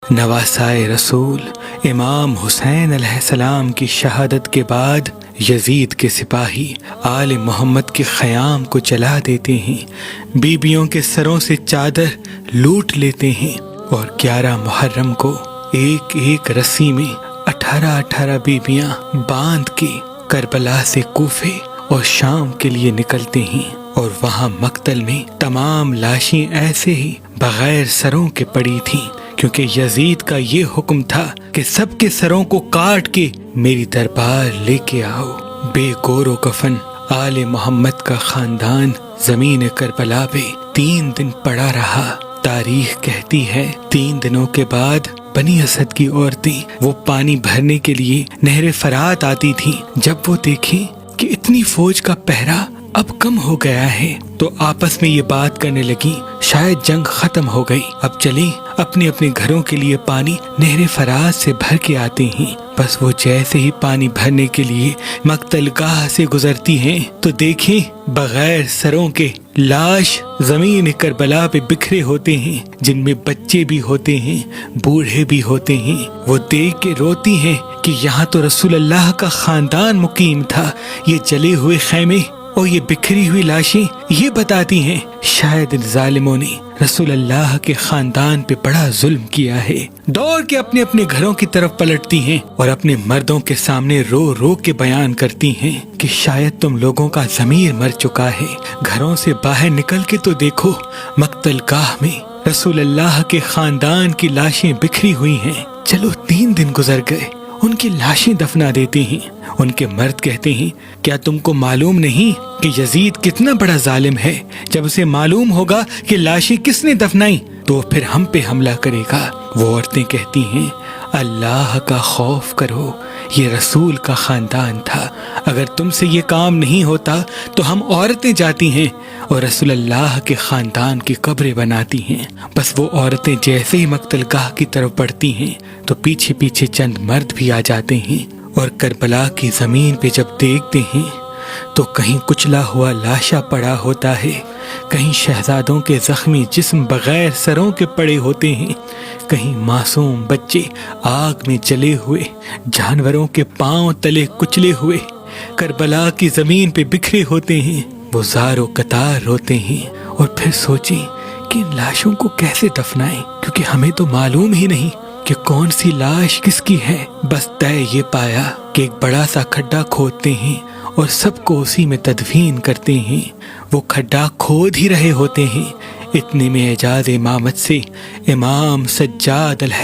نواسائے رسول امام حسین علیہ السلام کی شہادت کے بعد یزید کے سپاہی آل محمد کے خیام کو جلا دیتے ہیں، بیبیوں کے سروں سے چادر لوٹ لیتے ہیں اور 11 محرم کو ایک ایک رسی میں 18 بیبیاں باندھ کے کربلا سے کوفے اور شام کے لیے نکلتے ہیں، اور وہاں مقتل میں تمام لاشیں ایسے ہی بغیر سروں کے پڑی تھیں، کیونکہ یزید کا یہ حکم تھا کہ سب کے سروں کو کاٹ کے میری دربار لے کے آؤ۔ بے گور و کفن آل محمد کا خاندان زمین کربلا پہ 3 دن پڑا رہا۔ تاریخ کہتی ہے 3 دنوں کے بعد بنی اسد کی عورتیں وہ پانی بھرنے کے لیے نہر فرات آتی تھیں۔ جب وہ دیکھیں کہ اتنی فوج کا پہرا اب کم ہو گیا ہے تو آپس میں یہ بات کرنے لگی شاید جنگ ختم ہو گئی، اب چلیں اپنے اپنے گھروں کے لیے پانی نہر فرات سے بھر کے آتے ہیں۔ بس وہ جیسے ہی پانی بھرنے کے لیے مقتل گاہ سے گزرتی ہیں تو دیکھیں بغیر سروں کے لاش زمین کربلا پہ بکھرے ہوتے ہیں، جن میں بچے بھی ہوتے ہیں، بوڑھے بھی ہوتے ہیں۔ وہ دیکھ کے روتی ہیں کہ یہاں تو رسول اللہ کا خاندان مقیم تھا، یہ جلے ہوئے خیمے اور یہ بکھری ہوئی لاشیں یہ بتاتی ہیں شاید ان ظالموں نے رسول اللہ کے خاندان پہ بڑا ظلم کیا ہے۔ دوڑ کے اپنے اپنے گھروں کی طرف پلٹتی ہیں اور اپنے مردوں کے سامنے رو رو کے بیان کرتی ہیں کہ شاید تم لوگوں کا ضمیر مر چکا ہے، گھروں سے باہر نکل کے تو دیکھو، مقتل گاہ میں رسول اللہ کے خاندان کی لاشیں بکھری ہوئی ہیں۔ چلو 3 دن گزر گئے، ان کی لاشیں دفنا دیتے ہیں۔ ان کے مرد کہتے ہیں کیا تم کو معلوم نہیں کہ یزید کتنا بڑا ظالم ہے؟ جب اسے معلوم ہوگا کہ لاشیں کس نے دفنائیں تو پھر ہم پہ حملہ کرے گا۔ وہ عورتیں کہتی ہیں اللہ کا خوف کرو، یہ رسول کا خاندان تھا، اگر تم سے یہ کام نہیں ہوتا تو ہم عورتیں جاتی ہیں اور رسول اللہ کے خاندان کی قبریں بناتی ہیں۔ بس وہ عورتیں جیسے ہی مقتل گاہ کی طرف بڑھتی ہیں تو پیچھے پیچھے چند مرد بھی آ جاتے ہیں، اور کربلا کی زمین پہ جب دیکھتے ہیں تو کہیں کچلا ہوا لاشا پڑا ہوتا ہے، کہیں شہزادوں کے زخمی جسم بغیر سروں کے پڑے ہوتے ہیں، کہیں معصوم بچے آگ میں جلے ہوئے، جانوروں کے پاؤں تلے کچلے ہوئے کربلا کی زمین پہ بکھرے ہوتے ہیں۔ وہ زار و قطار روتے ہیں اور پھر سوچیں کہ ان لاشوں کو کیسے دفنائیں، کیونکہ ہمیں تو معلوم ہی نہیں کہ کون سی لاش کس کی ہے۔ بس طے یہ پایا کہ ایک بڑا سا کھڈا کھودتے ہیں اور سب کو اسی میں تدفین کرتے ہیں۔ وہ کھڈا کھود ہی رہے ہوتے ہیں، اتنے میں اعجاز امامت سے امام سجاد علیہ